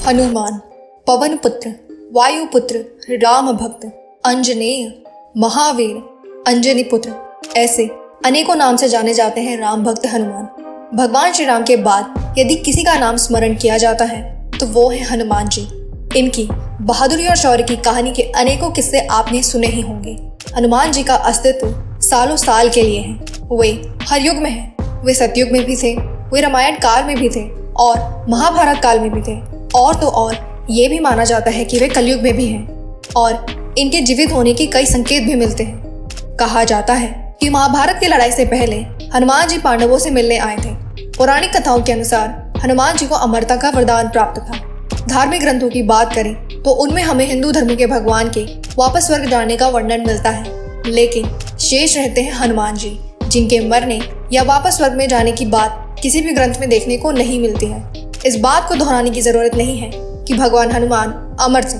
हनुमान, पवन पुत्र, वायुपुत्र, राम भक्त, अंजनेय, महावीर, अंजनी पुत्र, ऐसे अनेकों नाम से जाने जाते हैं राम भक्त हनुमान। भगवान श्री राम के बाद यदि किसी का नाम स्मरण किया जाता है तो वो है हनुमान जी। इनकी बहादुरी और शौर्य की कहानी के अनेकों किस्से आपने सुने ही होंगे। हनुमान जी का अस्तित्व सालों साल के लिए है। वे हर युग में हैं। वे सतयुग में भी थे, वे रामायण काल में भी थे और महाभारत काल में भी थे। और तो और ये भी माना जाता है कि वे कलयुग में भी हैं और इनके जीवित होने के कई संकेत भी मिलते हैं। कहा जाता है कि महाभारत की लड़ाई से पहले हनुमान जी पांडवों से मिलने आए थे। पौराणिक कथाओं के अनुसार हनुमान जी को अमरता का वरदान प्राप्त था। धार्मिक ग्रंथों की बात करें तो उनमें हमें हिंदू धर्म के भगवान के वापस स्वर्ग जाने का वर्णन मिलता है, लेकिन शेष रहते हैं हनुमान जी, जिनके मरने या वापस स्वर्ग में जाने की बात किसी भी ग्रंथ में देखने को नहीं मिलती है। इस बात को दोहराने की जरूरत नहीं है कि भगवान हनुमान अमर थे।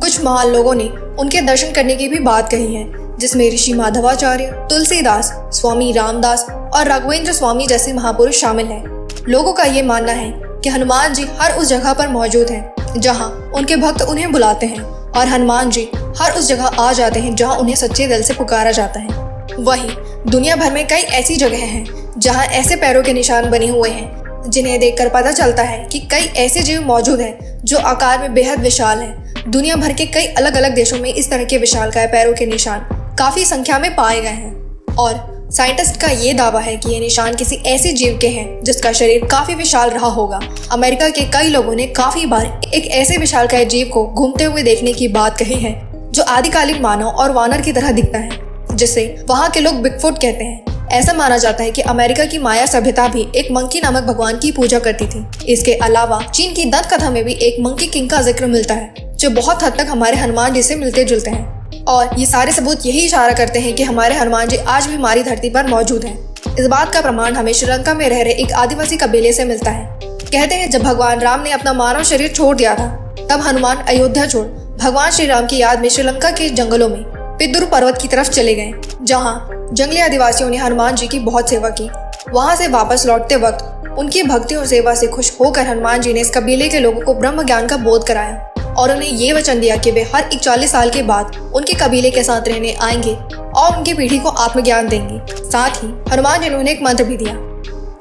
कुछ महान लोगों ने उनके दर्शन करने की भी बात कही है, जिसमें ऋषि माधवाचार्य, तुलसीदास, स्वामी रामदास और राघवेंद्र स्वामी जैसे महापुरुष शामिल हैं। लोगों का ये मानना है कि हनुमान जी हर उस जगह पर मौजूद हैं जहां उनके भक्त उन्हें बुलाते हैं और हनुमान जी हर उस जगह आ जाते हैं जहां उन्हें सच्चे दिल से पुकारा जाता है। वहीं दुनिया भर में कई ऐसी जगह हैं जहां ऐसे पैरों के निशान बने हुए हैं जिन्हें देखकर पता चलता है कि कई ऐसे जीव मौजूद हैं जो आकार में बेहद विशाल हैं। दुनिया भर के कई अलग अलग देशों में इस तरह के विशालकाय पैरों के निशान काफी संख्या में पाए गए हैं और साइंटिस्ट का ये दावा है कि ये निशान किसी ऐसे जीव के हैं जिसका शरीर काफी विशाल रहा होगा। अमेरिका के कई लोगों ने काफी बार एक ऐसे विशालकाय जीव को घूमते हुए देखने की बात कही है जो आदिकालीन मानव और वानर की तरह दिखता है, जिसे वहाँ के लोग बिगफुट कहते हैं। ऐसा माना जाता है कि अमेरिका की माया सभ्यता भी एक मंकी नामक भगवान की पूजा करती थी। इसके अलावा चीन की दंत कथा में भी एक मंकी किंग का जिक्र मिलता है जो बहुत हद तक हमारे हनुमान जी से मिलते जुलते हैं। और ये सारे सबूत यही इशारा करते हैं कि हमारे हनुमान जी आज भी हमारी धरती पर मौजूद हैं। इस बात का प्रमाण हमें श्रीलंका में रह रहे एक आदिवासी कबीले से मिलता है। कहते हैं जब भगवान राम ने अपना मानव शरीर छोड़ दिया था तब हनुमान अयोध्या छोड़ भगवान श्री राम की याद में श्रीलंका के जंगलों में पिद्दुर पर्वत की तरफ चले गए, जहाँ जंगली आदिवासियों ने हनुमान जी की बहुत सेवा की। वहाँ से वापस लौटते वक्त उनकी भक्ति और सेवा से खुश होकर हनुमान जी ने इस कबीले के लोगों को ब्रह्म ज्ञान का बोध कराया और उन्हें ये वचन दिया कि वे हर 41 साल के बाद उनके कबीले के साथ रहने आएंगे और उनकी पीढ़ी को आत्मज्ञान देंगे। साथ ही हनुमान जी ने उन्हें एक मंत्र भी दिया,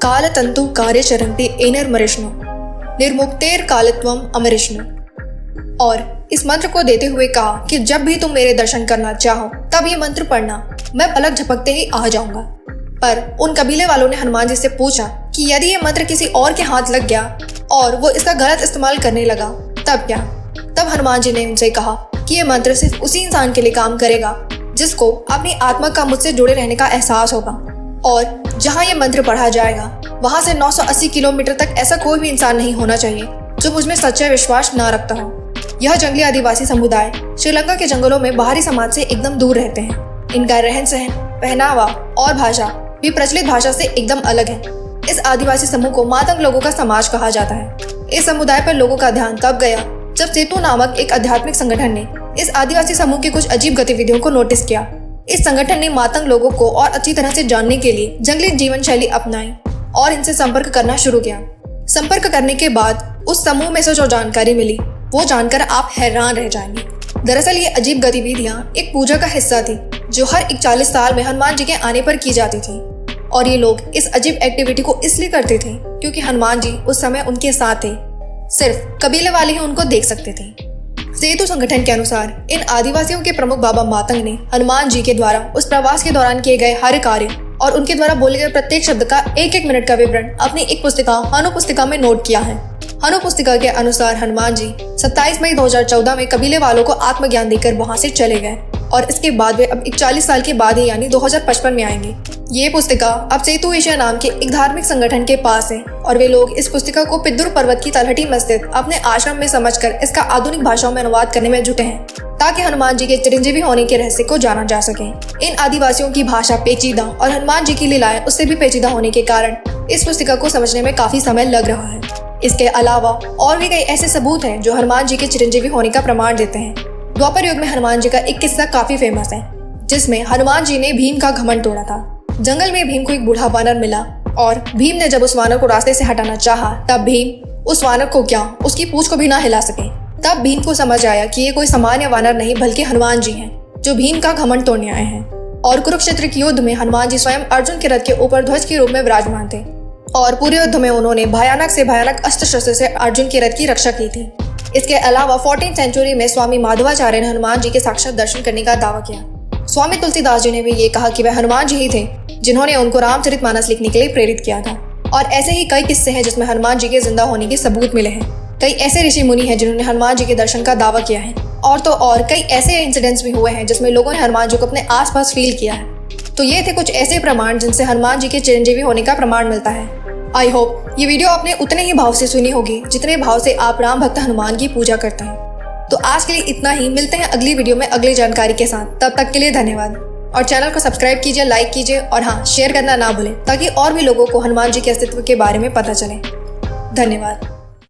काल तंतु कार्य चरंते एनर मरिष्णु निर्मुक्तेर कालत्वम अमरिष्णु। और इस मंत्र को देते हुए कहा कि जब भी तुम मेरे दर्शन करना चाहो तब ये मंत्र पढ़ना, मैं पलक झपकते ही आ जाऊंगा। पर उन कबीले वालों ने हनुमान जी से पूछा कि यदि ये मंत्र किसी और के हाथ लग गया और वो इसका गलत इस्तेमाल करने लगा तब क्या? तब हनुमान जी ने उनसे कहा कि ये मंत्र सिर्फ उसी इंसान के लिए काम करेगा जिसको अपनी आत्मा का मुझसे जुड़े रहने का एहसास होगा, और जहाँ ये मंत्र पढ़ा जाएगा वहाँ से 980 किलोमीटर तक ऐसा कोई भी इंसान नहीं होना चाहिए जो मुझ में सच्चा विश्वास ना रखता हो। यह जंगली आदिवासी समुदाय श्रीलंका के जंगलों में बाहरी समाज से एकदम दूर रहते हैं। इनका रहन सहन, पहनावा और भाषा भी प्रचलित भाषा से एकदम अलग है। इस आदिवासी समूह को मातंग लोगों का समाज कहा जाता है। इस समुदाय पर लोगों का ध्यान तब गया जब सेतु नामक एक आध्यात्मिक संगठन ने इस आदिवासी समूह की कुछ अजीब गतिविधियों को नोटिस किया। इस संगठन ने मातंग लोगों को और अच्छी तरह से जानने के लिए जंगली जीवन शैली अपनाई और इनसे संपर्क करना शुरू किया। संपर्क करने के बाद उस समूह में से जो जानकारी मिली वो जानकर आप हैरान रह जाएंगे। दरअसल ये अजीब गतिविधियां एक पूजा का हिस्सा थी जो हर 41 साल में हनुमान जी के आने पर की जाती थी, और ये लोग इस अजीब एक्टिविटी को इसलिए करते थे क्योंकि हनुमान जी उस समय उनके साथ थे। सिर्फ कबीले वाले ही उनको देख सकते थे। सेतु संगठन के अनुसार इन आदिवासियों के प्रमुख बाबा मातंग ने हनुमान जी के द्वारा उस प्रवास के दौरान किए गए हर कार्य और उनके द्वारा बोले गए प्रत्येक शब्द का एक मिनट का विवरण अपनी एक पुस्तिका हनु पुस्तिका में नोट किया है। हनु पुस्तिका के अनुसार हनुमान जी 27 मई 2014 में कबीले वालों को आत्मज्ञान देकर वहां से चले गए और इसके बाद वे अब 41 साल के बाद ही यानी 2055 में आएंगे। ये पुस्तिका अब सेतु एशिया नाम के एक धार्मिक संगठन के पास है और वे लोग इस पुस्तिका को पिद्दुर पर्वत की तलहटी में स्थित अपने आश्रम में समझकर इसका आधुनिक भाषाओं में अनुवाद करने में जुटे हैं ताकि हनुमान जी के चिरंजीवी होने के रहस्य को जाना जा सके। इन आदिवासियों की भाषा पेचीदा और हनुमान जी की लीलाएं उससे भी पेचीदा होने के कारण इस पुस्तिका को समझने में काफी समय लग रहा है। इसके अलावा और भी कई ऐसे सबूत हैं जो हनुमान जी के चिरंजीवी होने का प्रमाण देते हैं। द्वापर युग में हनुमान जी का एक किस्सा काफी फेमस है जिसमें हनुमान जी ने भीम का घमंड तोड़ा था। जंगल में भीम को एक बूढ़ा वानर मिला और भीम ने जब उस वानर को रास्ते से हटाना चाहा तब भीम उस वानर को क्या उसकी पूंछ को भी ना हिला सके। तब भीम को समझ आया कि ये कोई सामान्य वानर नहीं बल्कि हनुमान जी हैं, जो भीम का घमंड तोड़ने आए हैं। और कुरुक्षेत्र के युद्ध में हनुमान जी स्वयं अर्जुन के रथ के ऊपर ध्वज के रूप में विराजमान थे और पूरे युद्ध में उन्होंने भयानक से भयानक अस्त्र शस्त्र से अर्जुन के रथ की रक्षा की थी। इसके अलावा 14th सेंचुरी में स्वामी माधवाचार्य ने हनुमान जी के साक्षात दर्शन करने का दावा किया। स्वामी तुलसीदास जी ने भी ये कहा कि वह हनुमान जी ही थे जिन्होंने उनको रामचरितमानस लिखने के लिए प्रेरित किया था। और ऐसे ही कई किस्से हैं जिसमें हनुमान जी के जिंदा होने के सबूत मिले हैं। कई ऐसे ऋषि मुनि हैं जिन्होंने हनुमान जी के दर्शन का दावा किया है और तो और कई ऐसे इंसिडेंट्स भी हुए हैं जिसमें लोगों ने हनुमान जी को अपने आसपास फील किया है। तो ये थे कुछ ऐसे प्रमाण जिनसे हनुमान जी के चिरंजीवी होने का प्रमाण मिलता है। आई होप ये वीडियो आपने उतने ही भाव से सुनी होगी जितने भाव से आप राम भक्त हनुमान की पूजा करते हैं। तो आज के लिए इतना ही, मिलते हैं अगली वीडियो में अगली जानकारी के साथ। तब तक के लिए धन्यवाद और चैनल को सब्सक्राइब कीजिए, लाइक कीजिए और हाँ, शेयर करना ना भूलें ताकि और भी लोगों को हनुमान जी के अस्तित्व के बारे में पता चले। धन्यवाद।